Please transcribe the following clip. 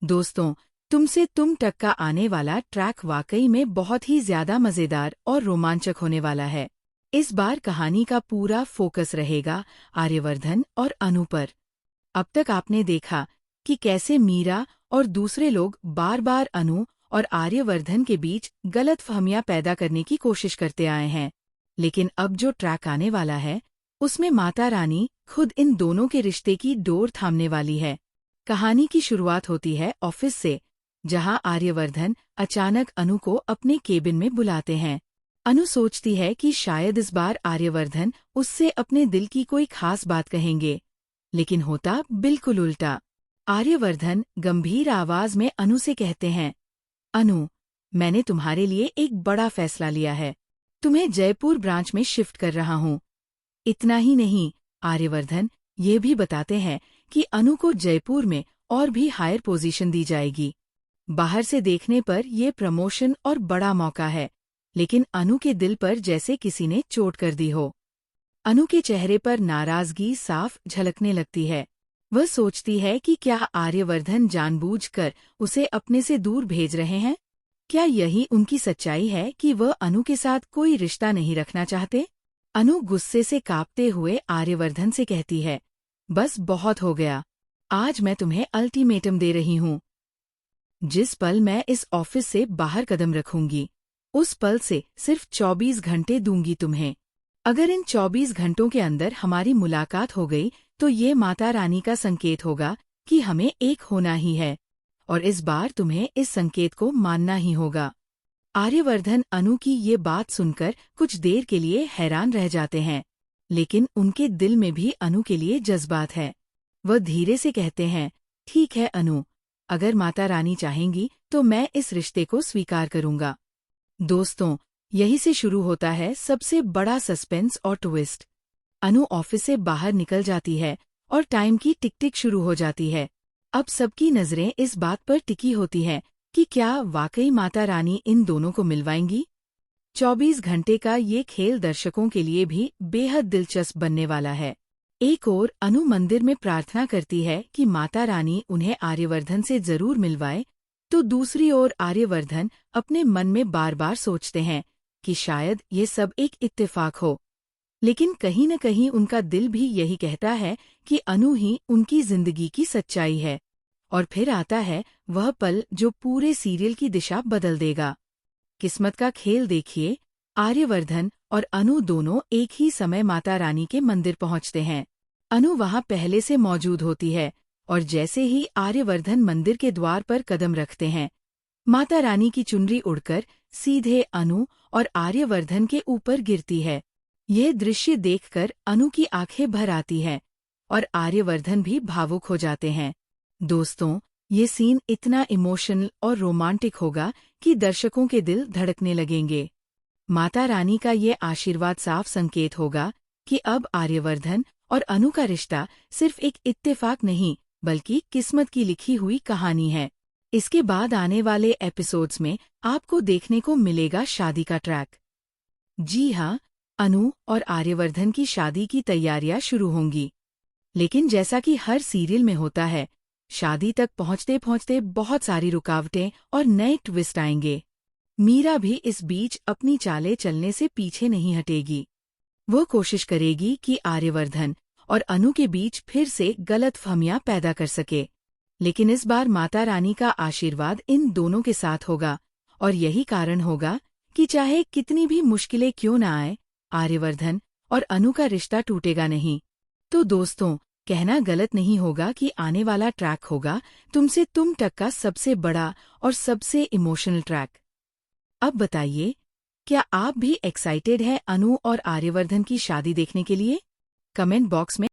दोस्तों, तुमसे तुम तक का आने वाला ट्रैक वाकई में बहुत ही ज्यादा मजेदार और रोमांचक होने वाला है। इस बार कहानी का पूरा फोकस रहेगा आर्यवर्धन और अनु पर। अब तक आपने देखा कि कैसे मीरा और दूसरे लोग बार बार अनु और आर्यवर्धन के बीच गलतफहमियां पैदा करने की कोशिश करते आए हैं। लेकिन अब जो ट्रैक आने वाला है, उसमें माता रानी खुद इन दोनों के रिश्ते की डोर थामने वाली है। कहानी की शुरुआत होती है ऑफिस से, जहां आर्यवर्धन अचानक अनु को अपने केबिन में बुलाते हैं। अनु सोचती है कि शायद इस बार आर्यवर्धन उससे अपने दिल की कोई खास बात कहेंगे, लेकिन होता बिल्कुल उल्टा। आर्यवर्धन गंभीर आवाज में अनु से कहते हैं, अनु, मैंने तुम्हारे लिए एक बड़ा फैसला लिया है। तुम्हें जयपुर ब्रांच में शिफ्ट कर रहा हूँ। इतना ही नहीं, आर्यवर्धन ये भी बताते हैं कि अनु को जयपुर में और भी हायर पोजीशन दी जाएगी। बाहर से देखने पर यह प्रमोशन और बड़ा मौका है, लेकिन अनु के दिल पर जैसे किसी ने चोट कर दी हो। अनु के चेहरे पर नाराजगी साफ झलकने लगती है। वह सोचती है कि क्या आर्यवर्धन जानबूझकर उसे अपने से दूर भेज रहे हैं? क्या यही उनकी सच्चाई है कि वह अनु के साथ कोई रिश्ता नहीं रखना चाहते? अनु गुस्से से कांपते हुए आर्यवर्धन से कहती है, बस बहुत हो गया। आज मैं तुम्हें अल्टीमेटम दे रही हूँ। जिस पल मैं इस ऑफिस से बाहर कदम रखूंगी, उस पल से सिर्फ 24 घंटे दूंगी तुम्हें। अगर इन 24 घंटों के अंदर हमारी मुलाकात हो गई तो ये माता रानी का संकेत होगा कि हमें एक होना ही है, और इस बार तुम्हें इस संकेत को मानना ही होगा। आर्यवर्धन अनु की ये बात सुनकर कुछ देर के लिए हैरान रह जाते हैं, लेकिन उनके दिल में भी अनु के लिए जज्बात है। वह धीरे से कहते हैं, ठीक है अनु, अगर माता रानी चाहेंगी तो मैं इस रिश्ते को स्वीकार करूंगा। दोस्तों, यही से शुरू होता है सबसे बड़ा सस्पेंस और ट्विस्ट। अनु ऑफिस से बाहर निकल जाती है और टाइम की टिक टिक शुरू हो जाती है। अब सबकी नजरें इस बात पर टिकी होती हैं कि क्या वाकई माता रानी इन दोनों को मिलवाएंगी। 24 घंटे का ये खेल दर्शकों के लिए भी बेहद दिलचस्प बनने वाला है। एक ओर अनु मंदिर में प्रार्थना करती है कि माता रानी उन्हें आर्यवर्धन से जरूर मिलवाए, तो दूसरी ओर आर्यवर्धन अपने मन में बार बार सोचते हैं कि शायद ये सब एक इत्तेफाक हो। लेकिन कहीं न कहीं उनका दिल भी यही कहता है कि अनु ही उनकी जिंदगी की सच्चाई है। और फिर आता है वह पल जो पूरे सीरियल की दिशा बदल देगा। किस्मत का खेल देखिए, आर्यवर्धन और अनु दोनों एक ही समय माता रानी के मंदिर पहुंचते हैं। अनु वहां पहले से मौजूद होती है, और जैसे ही आर्यवर्धन मंदिर के द्वार पर कदम रखते हैं, माता रानी की चुनरी उड़कर सीधे अनु और आर्यवर्धन के ऊपर गिरती है। यह दृश्य देखकर अनु की आंखें भर आती हैं और आर्यवर्धन भी भावुक हो जाते हैं। दोस्तों, ये सीन इतना इमोशनल और रोमांटिक होगा कि दर्शकों के दिल धड़कने लगेंगे। माता रानी का ये आशीर्वाद साफ संकेत होगा कि अब आर्यवर्धन और अनु का रिश्ता सिर्फ एक इत्तेफाक नहीं, बल्कि किस्मत की लिखी हुई कहानी है। इसके बाद आने वाले एपिसोड्स में आपको देखने को मिलेगा शादी का ट्रैक। जी हाँ, अनु और आर्यवर्धन की शादी की तैयारियां शुरू होंगी। लेकिन जैसा कि हर सीरियल में होता है, शादी तक पहुंचते पहुंचते बहुत सारी रुकावटें और नए ट्विस्ट आएंगे। मीरा भी इस बीच अपनी चालें चलने से पीछे नहीं हटेगी। वो कोशिश करेगी कि आर्यवर्धन और अनु के बीच फिर से गलतफहमियां पैदा कर सके। लेकिन इस बार माता रानी का आशीर्वाद इन दोनों के साथ होगा, और यही कारण होगा कि चाहे कितनी भी मुश्किलें क्यों न आए, आर्यवर्धन और अनु का रिश्ता टूटेगा नहीं। तो दोस्तों, कहना गलत नहीं होगा कि आने वाला ट्रैक होगा तुमसे तुम तक का सबसे बड़ा और सबसे इमोशनल ट्रैक। अब बताइए, क्या आप भी एक्साइटेड हैं अनु और आर्यवर्धन की शादी देखने के लिए? कमेंट बॉक्स में